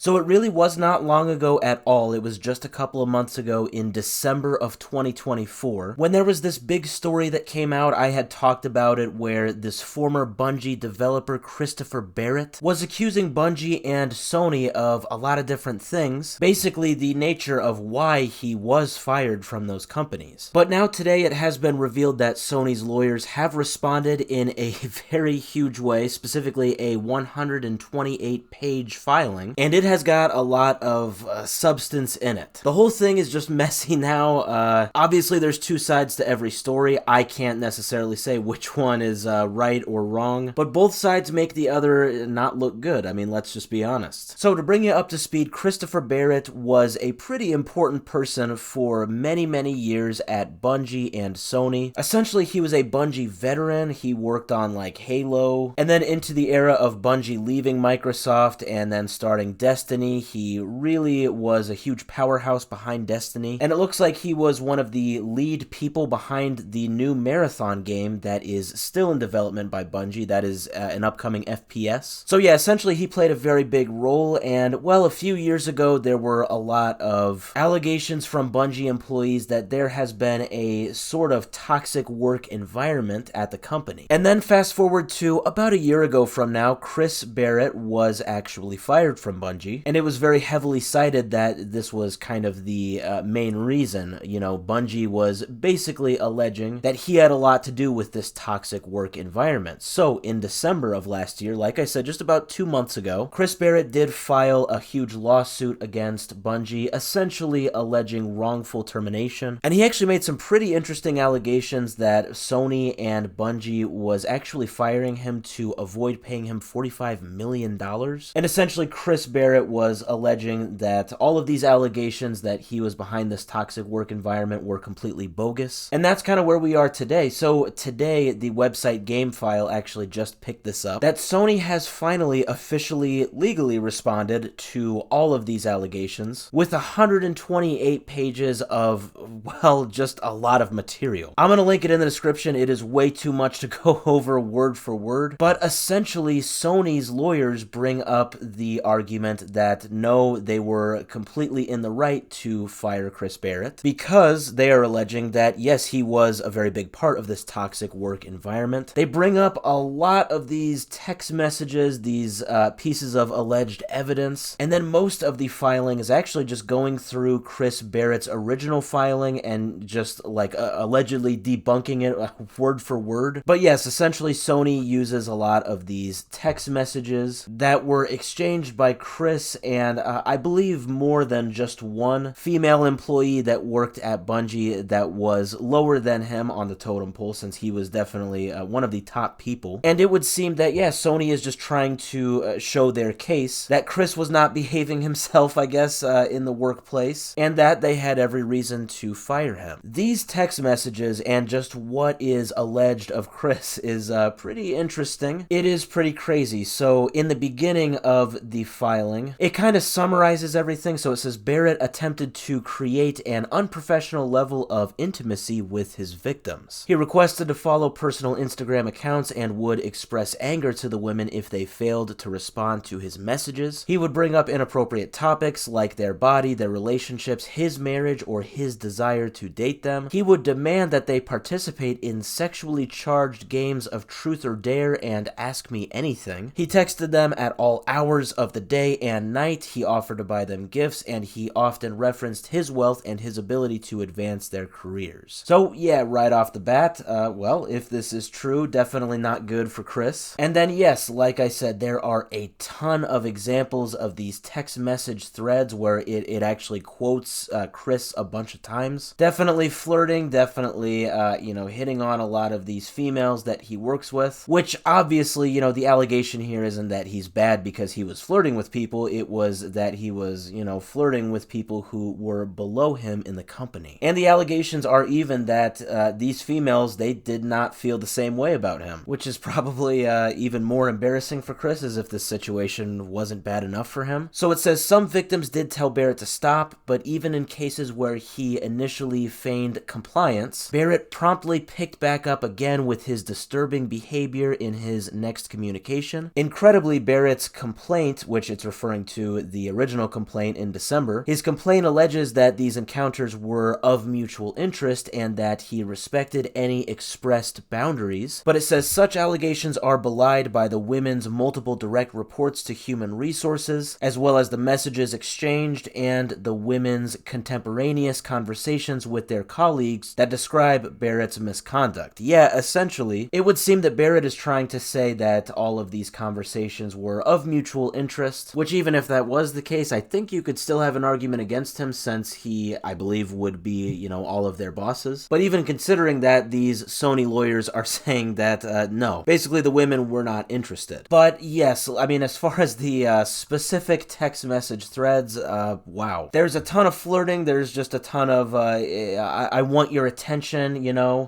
So it really was not long ago at all. It was just a couple of months ago in December of 2024 when there was this big story that came out. I had talked about it where this former Bungie developer Christopher Barrett was accusing Bungie and Sony of a lot of different things, basically the nature of why he was fired from those companies. But now today it has been revealed that Sony's lawyers have responded in a very huge way, specifically a 128-page filing, and it has got a lot of substance in it. The whole thing is just messy now. Obviously, there's two sides to every story. I can't necessarily say which one is right or wrong, but both sides make the other not look good. I mean, let's just be honest. So to bring you up to speed, Christopher Barrett was a pretty important person for many, many years at Bungie and Sony. Essentially, he was a Bungie veteran. He worked on like Halo, and then into the era of Bungie leaving Microsoft and then starting Destiny. He really was a huge powerhouse behind Destiny, and it looks like he was one of the lead people behind the new Marathon game that is still in development by Bungie. That is an upcoming FPS. So yeah, essentially he played a very big role, and well, a few years ago there were a lot of allegations from Bungie employees that there has been a sort of toxic work environment at the company. And then fast forward to about a year ago from now, Chris Barrett was actually fired from Bungie. And it was very heavily cited that this was kind of the main reason. You know, Bungie was basically alleging that he had a lot to do with this toxic work environment. So in December of last year, like I said, just about 2 months ago, Chris Barrett did file a huge lawsuit against Bungie, essentially alleging wrongful termination. And he actually made some pretty interesting allegations that Sony and Bungie was actually firing him to avoid paying him $45 million. And essentially Chris Barrett was alleging that all of these allegations that he was behind this toxic work environment were completely bogus. And that's kind of where we are today. So today, the website GameFile actually just picked this up, that Sony has finally officially legally responded to all of these allegations with 128 pages of, well, just a lot of material. I'm going to link it in the description. It is way too much to go over word for word, but essentially Sony's lawyers bring up the argument that no, they were completely in the right to fire Chris Barrett because they are alleging that yes, he was a very big part of this toxic work environment. They bring up a lot of these text messages, these pieces of alleged evidence, and then most of the filing is actually just going through Chris Barrett's original filing and just like allegedly debunking it word for word. But yes, essentially Sony uses a lot of these text messages that were exchanged by Chris and I believe more than just one female employee that worked at Bungie that was lower than him on the totem pole, since he was definitely one of the top people. And it would seem that, yeah, Sony is just trying to show their case that Chris was not behaving himself, I guess, in the workplace, and that they had every reason to fire him. These text messages and just what is alleged of Chris is pretty interesting. It is pretty crazy. So in the beginning of the filing, it kind of summarizes everything. So it says Barrett attempted to create an unprofessional level of intimacy with his victims. He requested to follow personal Instagram accounts and would express anger to the women if they failed to respond to his messages. He would bring up inappropriate topics like their body, their relationships, his marriage, or his desire to date them. He would demand that they participate in sexually charged games of truth or dare and ask me anything. He texted them at all hours of the day and night. He offered to buy them gifts, and he often referenced his wealth and his ability to advance their careers. So yeah, right off the bat, well, if this is true, definitely not good for Chris. And then yes, like I said, there are a ton of examples of these text message threads where it actually quotes Chris a bunch of times. Definitely flirting, definitely, hitting on a lot of these females that he works with, which obviously, the allegation here isn't that he's bad because he was flirting with people. It was that he was, flirting with people who were below him in the company. And the allegations are even that these females, they did not feel the same way about him, which is probably even more embarrassing for Chris, as if this situation wasn't bad enough for him. So it says some victims did tell Barrett to stop, but even in cases where he initially feigned compliance, Barrett promptly picked back up again with his disturbing behavior in his next communication. Incredibly, Barrett's complaint, which it's referring referring to the original complaint in December. His complaint alleges that these encounters were of mutual interest and that he respected any expressed boundaries, but it says such allegations are belied by the women's multiple direct reports to Human Resources, as well as the messages exchanged and the women's contemporaneous conversations with their colleagues that describe Barrett's misconduct. Yeah, essentially, it would seem that Barrett is trying to say that all of these conversations were of mutual interest, which even if that was the case, I think you could still have an argument against him since he, I believe, would be, all of their bosses. But even considering that, these Sony lawyers are saying that, no, basically the women were not interested. But yes, I mean, as far as the specific text message threads, wow. There's a ton of flirting, there's just a ton of, I want your attention,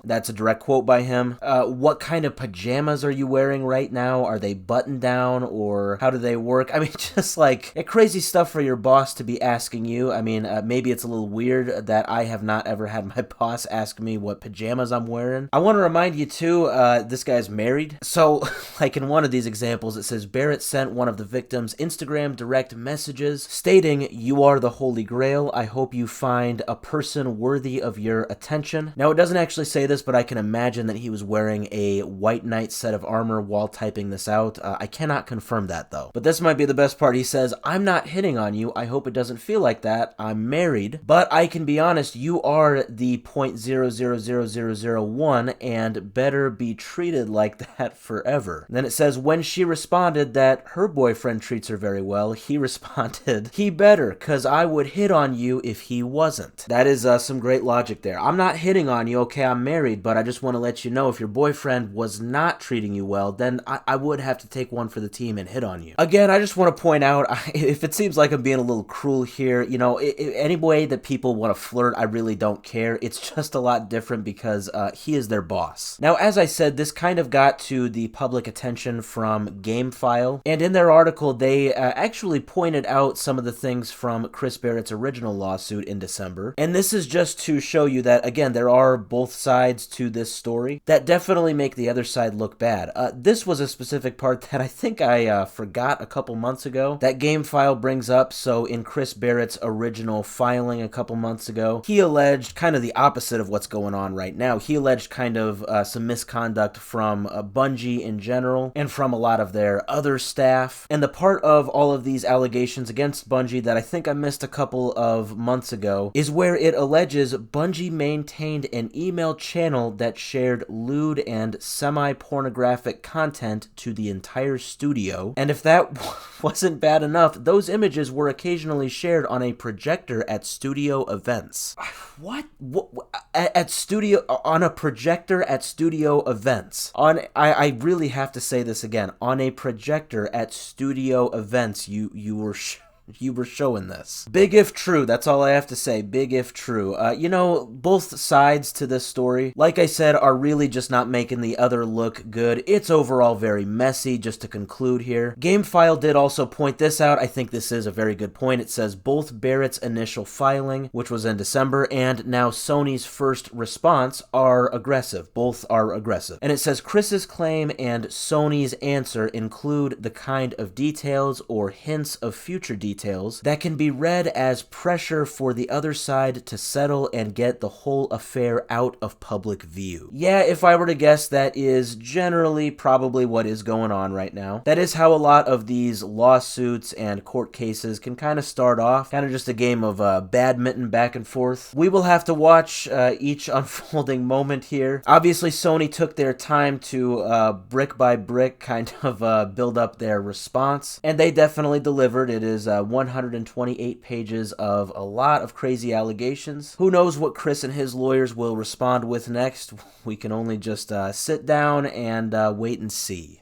that's a direct quote by him. What kind of pajamas are you wearing right now? Are they button down, or how do they work? I mean, just like crazy stuff for your boss to be asking you. I mean, maybe it's a little weird that I have not ever had my boss ask me what pajamas I'm wearing. I want to remind you too, this guy's married. So, like in one of these examples, it says Barrett sent one of the victims Instagram direct messages stating, "You are the Holy Grail. I hope you find a person worthy of your attention." Now, it doesn't actually say this, but I can imagine that he was wearing a white knight set of armor while typing this out. I cannot confirm that though. But this might be the best part. He says, "I'm not hitting on you. I hope it doesn't feel like that. I'm married, but I can be honest, you are the 0.000001 and better be treated like that forever." And then it says, when she responded that her boyfriend treats her very well, he responded, "He better, cause I would hit on you if he wasn't." That is some great logic there. I'm not hitting on you, okay, I'm married, but I just want to let you know if your boyfriend was not treating you well, then I would have to take one for the team and hit on you. Again, I just want to point out, if it seems like I'm being a little cruel here, any way that people want to flirt, I really don't care. It's just a lot different because he is their boss. Now, as I said, this kind of got to the public attention from GameFile, and in their article, they actually pointed out some of the things from Chris Barrett's original lawsuit in December, and this is just to show you that, again, there are both sides to this story that definitely make the other side look bad. This was a specific part that I think I forgot a couple months ago that GameFile brings up. So in Chris Barrett's original filing a couple months ago, he alleged kind of the opposite of what's going on right now. He alleged kind of some misconduct from Bungie in general and from a lot of their other staff. And the part of all of these allegations against Bungie that I think I missed a couple of months ago is where it alleges Bungie maintained an email channel that shared lewd and semi-pornographic content to the entire studio. And if that wasn't bad enough, those images were occasionally shared on a projector at studio events. What? At studio, on a projector at studio events. I really have to say this again. On a projector at studio events, you were you were showing this. Big if true, that's all I have to say. Big if true. Both sides to this story, like I said, are really just not making the other look good. It's overall very messy, just to conclude here. GameFile did also point this out. I think this is a very good point. It says both Barrett's initial filing, which was in December, and now Sony's first response are aggressive. Both are aggressive. And it says Chris's claim and Sony's answer include the kind of details or hints of future details that can be read as pressure for the other side to settle and get the whole affair out of public view. Yeah, if I were to guess, that is generally probably what is going on right now. That is how a lot of these lawsuits and court cases can kind of start off, kind of just a game of badminton back and forth. We will have to watch each unfolding moment here. Obviously, Sony took their time to brick by brick kind of build up their response, and they definitely delivered. It is 128 pages of a lot of crazy allegations. Who knows what Chris and his lawyers will respond with next? We can only just sit down and wait and see.